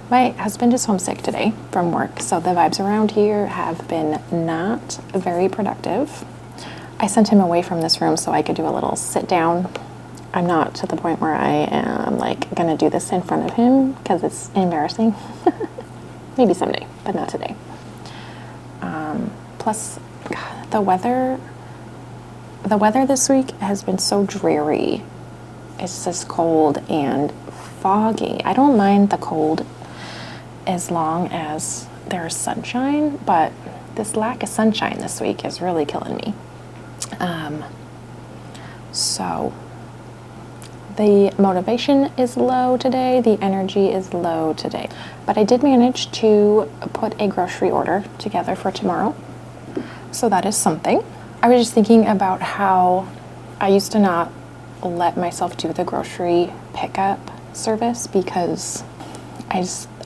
My husband is homesick today from work, so the vibes around here have been not very productive. I sent him away from this room so I could do a little sit down. I'm not to the point where I am like gonna do this in front of him because it's embarrassing. Maybe someday, but not today. Plus, God, the weather this week has been so dreary. It's just cold and foggy. I don't mind the cold as long as there's sunshine, but this lack of sunshine this week is really killing me. So the motivation is low today, the energy is low today, but I did manage to put a grocery order together for tomorrow, so that is something. I was just thinking about how I used to not let myself do the grocery pickup service because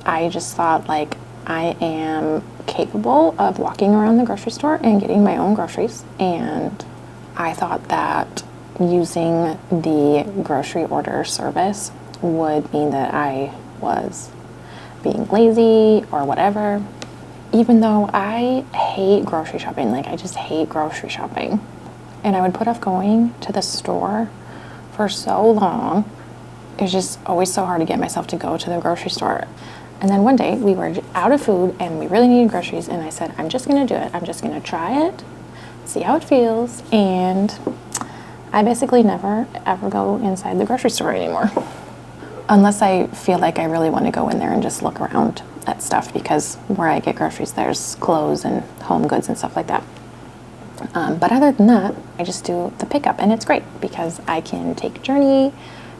I just thought like I am capable of walking around the grocery store and getting my own groceries, and I thought that using the grocery order service would mean that I was being lazy or whatever, even though I hate grocery shopping. Like, I just hate grocery shopping, and I would put off going to the store for so long. It was just always so hard to get myself to go to the grocery store. And then one day we were out of food and we really needed groceries, and I said, I'm just gonna do it. I'm just gonna try it, see how it feels, and I basically never ever go inside the grocery store anymore. Unless I feel like I really want to go in there and just look around at stuff, because where I get groceries, there's clothes and home goods and stuff like that. But other than that, I just do the pickup, and it's great because I can take a journey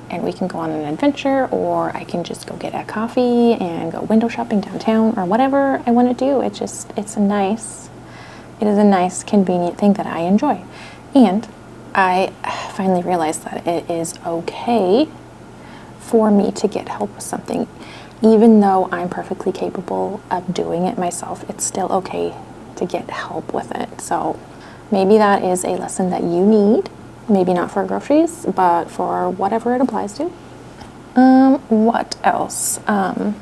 and we can go on an adventure, or I can just go get a coffee and go window shopping downtown, or whatever I want to do. It is a nice, convenient thing that I enjoy. And I finally realized that it is okay for me to get help with something. Even though I'm perfectly capable of doing it myself, it's still okay to get help with it. So Maybe that is a lesson that you need. Maybe not for groceries, but for whatever it applies to. What else? My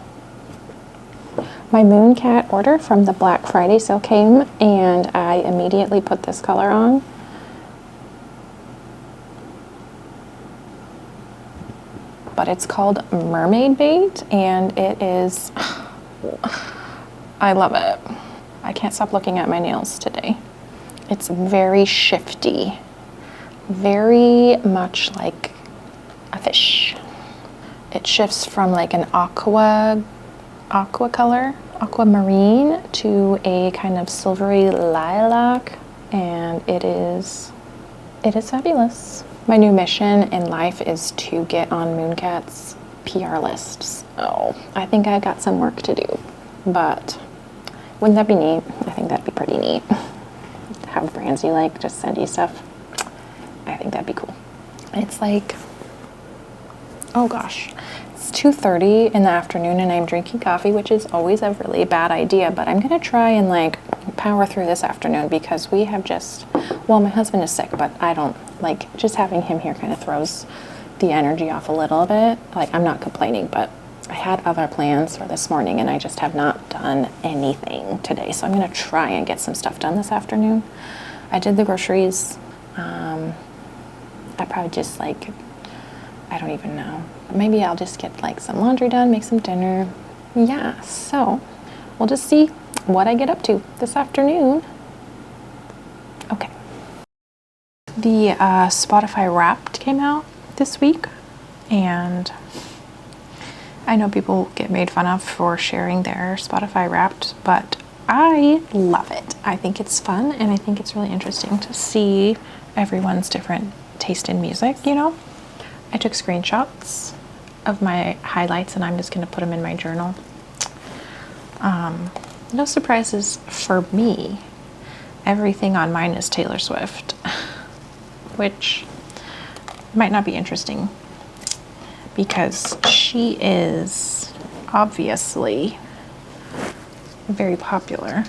Mooncat order from the Black Friday sale came, and I immediately put this color on. But it's called Mermaid Bait, and it is, I love it. I can't stop looking at my nails today. It's very shifty, very much like a fish. It shifts from like an aqua color, aquamarine, to a kind of silvery lilac, and it is fabulous. My new mission in life is to get on Mooncat's PR lists. Oh, I think I got some work to do, but wouldn't that be neat? I think that'd be pretty neat. Have brands you like just send you stuff. I think that'd be cool. It's like, oh gosh, it's 2:30 in the afternoon and I'm drinking coffee, which is always a really bad idea, but I'm gonna try and like power through this afternoon because we have just, well, my husband is sick, but I don't like, just having him here kind of throws the energy off a little bit. Like, I'm not complaining, but I had other plans for this morning and I just have not done anything today. So I'm gonna try and get some stuff done this afternoon. I did the groceries. I probably just like, I don't even know. Maybe I'll just get like some laundry done, make some dinner. Yeah, so we'll just see what I get up to this afternoon. Okay. The Spotify Wrapped came out this week, and I know people get made fun of for sharing their Spotify Wrapped, but I love it. I think it's fun, and I think it's really interesting to see everyone's different taste in music, you know? I took screenshots of my highlights, and I'm just going to put them in my journal. No surprises for me. Everything on mine is Taylor Swift, which might not be interesting because she is obviously very popular.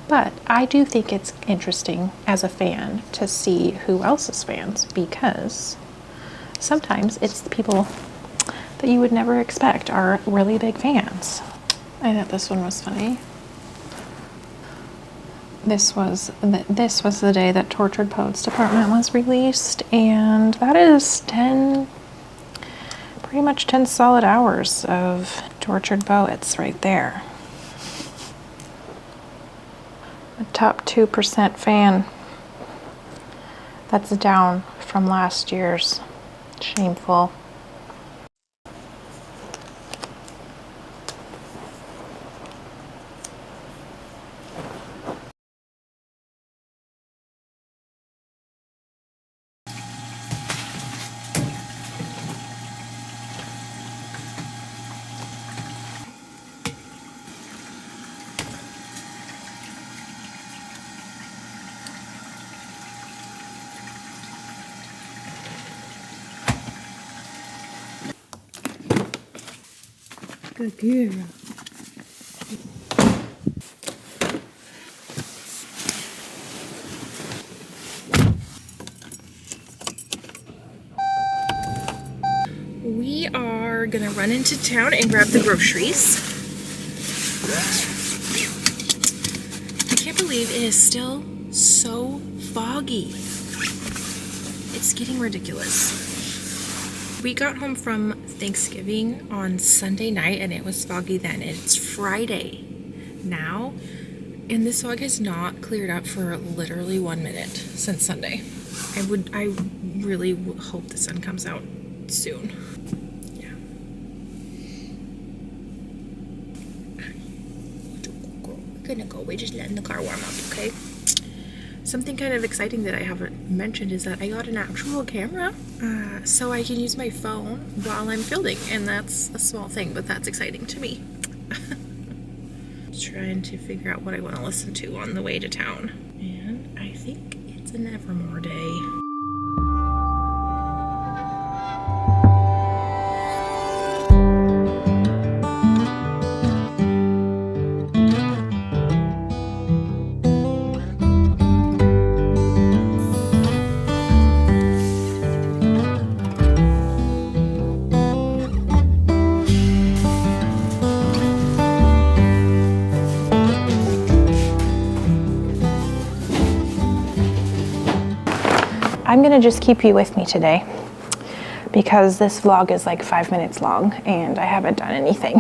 But I do think it's interesting as a fan to see who else's fans, because sometimes it's the people that you would never expect are really big fans. I thought this one was funny. This was the day that Tortured Poets Department was released, and that is pretty much 10 solid hours of Tortured Poets right there. A top 2% fan. That's down from last year's. Shameful. Good girl. We are gonna run into town and grab the groceries. I can't believe it is still so foggy. It's getting ridiculous. We got home from Thanksgiving on Sunday night and it was foggy then. It's Friday now, and this fog has not cleared up for literally 1 minute since Sunday. I really hope the sun comes out soon. Yeah. We're gonna go. We're just letting the car warm up, okay? Something kind of exciting that I haven't mentioned is that I got an actual camera, so I can use my phone while I'm filming, and that's a small thing, but that's exciting to me. Trying to figure out what I want to listen to on the way to town, and I think it's an Evermore day. I'm gonna just keep you with me today because this vlog is like 5 minutes long and I haven't done anything.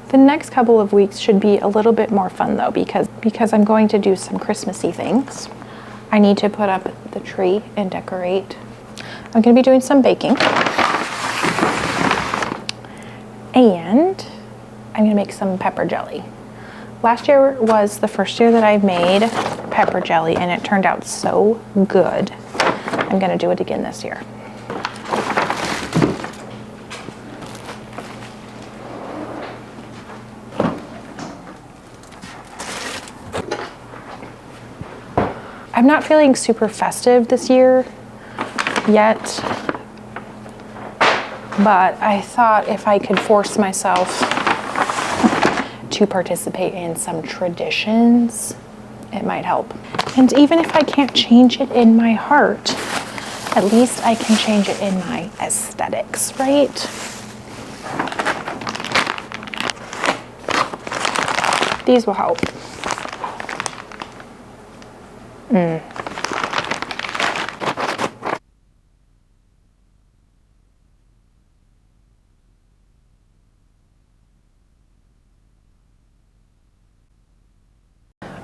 The next couple of weeks should be a little bit more fun though, because I'm going to do some Christmassy things. I need to put up the tree and decorate. I'm gonna be doing some baking. And I'm gonna make some pepper jelly. Last year was the first year that I made pepper jelly and it turned out so good. I'm gonna do it again this year. I'm not feeling super festive this year yet, but I thought if I could force myself to participate in some traditions, it might help. And even if I can't change it in my heart, at least I can change it in my aesthetics, right? These will help.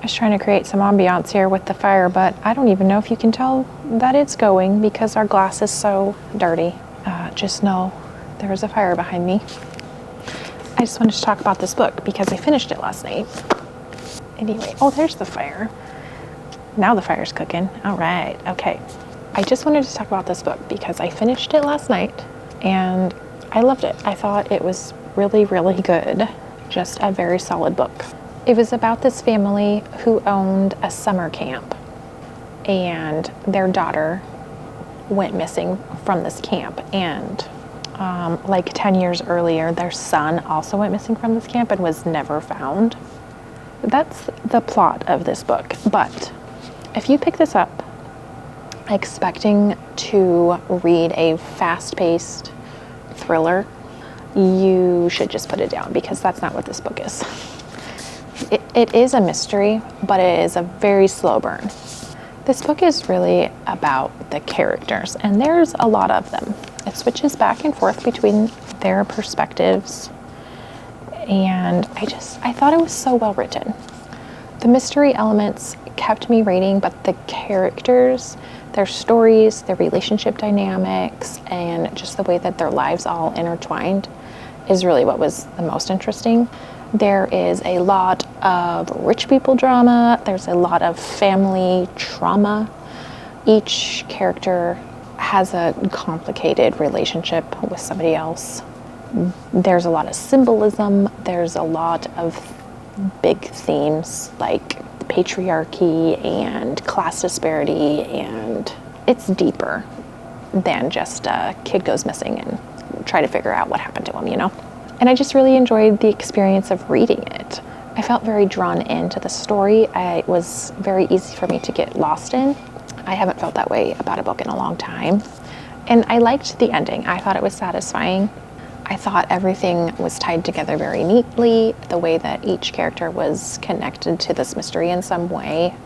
I was trying to create some ambiance here with the fire, but I don't even know if you can tell that it's going because our glass is so dirty. Just know there was a fire behind me. I just wanted to talk about this book because I finished it last night. Anyway, oh, there's the fire. Now the fire's cooking. All right, okay. I just wanted to talk about this book because I finished it last night and I loved it. I thought it was really, really good. Just a very solid book. It was about this family who owned a summer camp and their daughter went missing from this camp, and like 10 years earlier their son also went missing from this camp and was never found. That's the plot of this book, but if you pick this up expecting to read a fast-paced thriller, you should just put it down because that's not what this book is. It is a mystery, but it is a very slow burn. This book is really about the characters, and there's a lot of them. It switches back and forth between their perspectives, and I thought it was so well written. The mystery elements kept me reading, but the characters, their stories, their relationship dynamics, and just the way that their lives all intertwined is really what was the most interesting. There is a lot of rich people drama. There's a lot of family trauma. Each character has a complicated relationship with somebody else. There's a lot of symbolism. There's a lot of big themes like patriarchy and class disparity, and it's deeper than just a kid goes missing and try to figure out what happened to him, you know? And I just really enjoyed the experience of reading it. I felt very drawn into the story. It was very easy for me to get lost in. I haven't felt that way about a book in a long time. And I liked the ending. I thought it was satisfying. I thought everything was tied together very neatly, the way that each character was connected to this mystery in some way.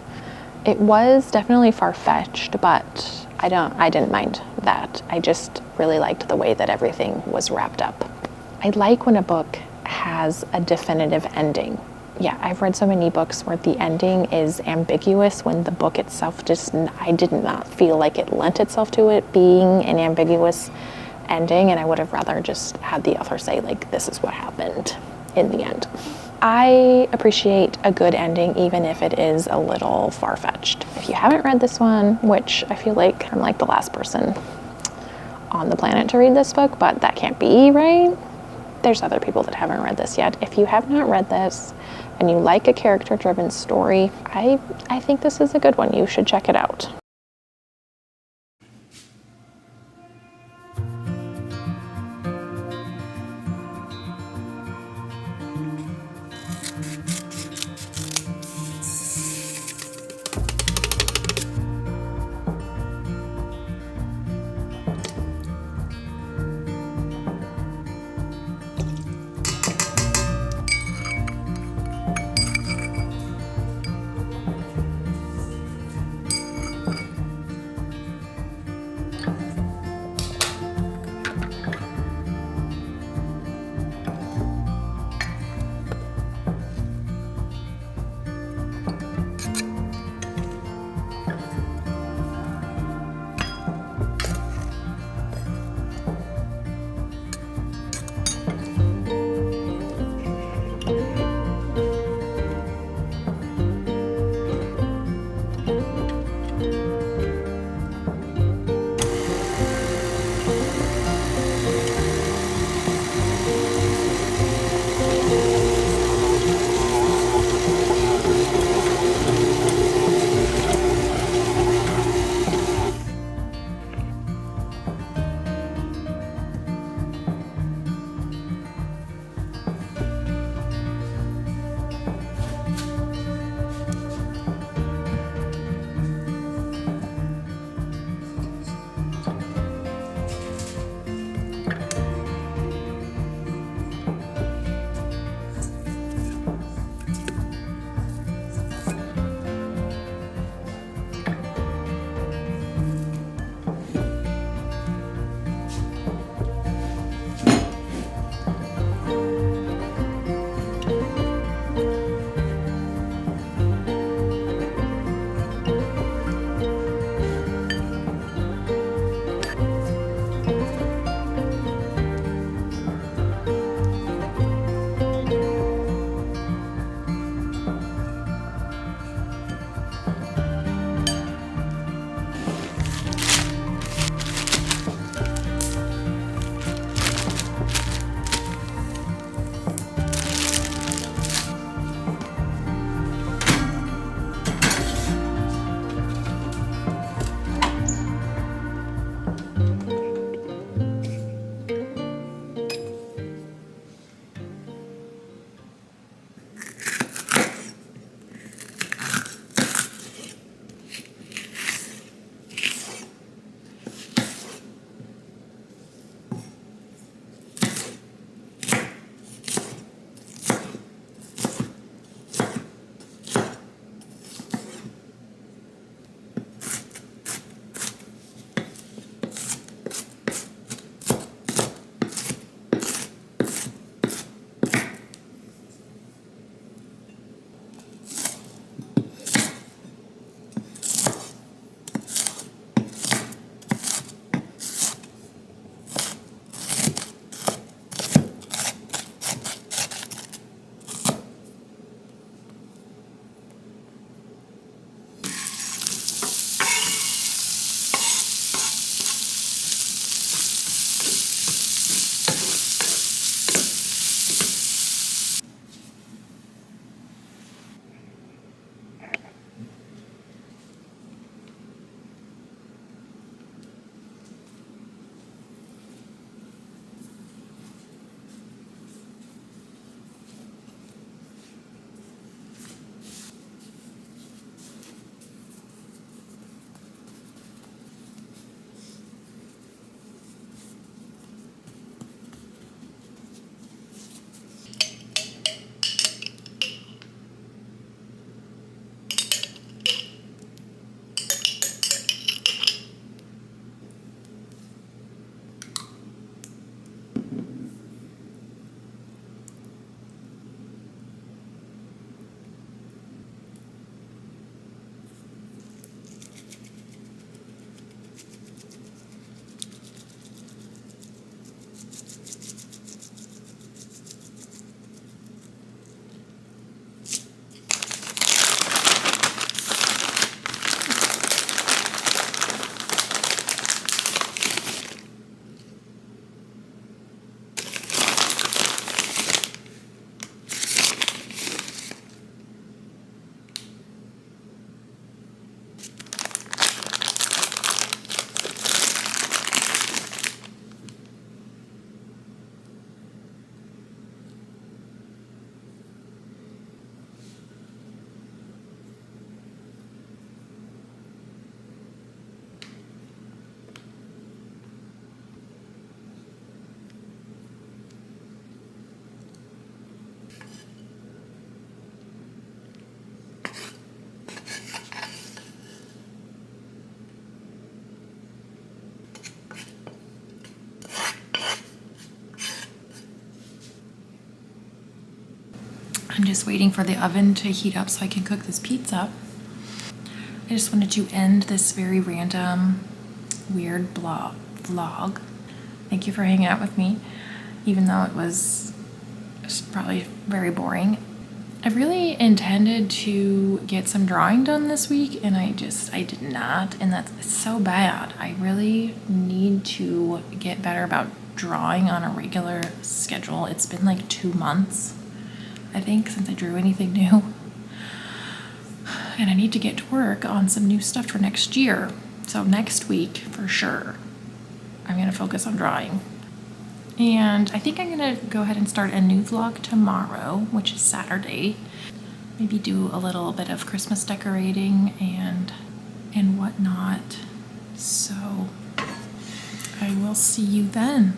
It was definitely far-fetched, but I didn't mind that. I just really liked the way that everything was wrapped up. I like when a book has a definitive ending. Yeah, I've read so many books where the ending is ambiguous when the book itself I did not feel like it lent itself to it being an ambiguous ending, and I would have rather just had the author say, like, this is what happened in the end. I appreciate a good ending, even if it is a little far-fetched. If you haven't read this one, which I feel like I'm like the last person on the planet to read this book, but that can't be, right? There's other people that haven't read this yet. If you have not read this and you like a character-driven story, I think this is a good one. You should check it out. I'm just waiting for the oven to heat up so I can cook this pizza. I just wanted to end this very random, weird vlog. Thank you for hanging out with me, even though it was probably very boring. I really intended to get some drawing done this week, and I did not, and that's so bad. I really need to get better about drawing on a regular schedule. It's been like 2 months, I think, since I drew anything new. And I need to get to work on some new stuff for next year. So next week, for sure, I'm gonna focus on drawing. And I think I'm gonna go ahead and start a new vlog tomorrow, which is Saturday. Maybe do a little bit of Christmas decorating and whatnot. So I will see you then.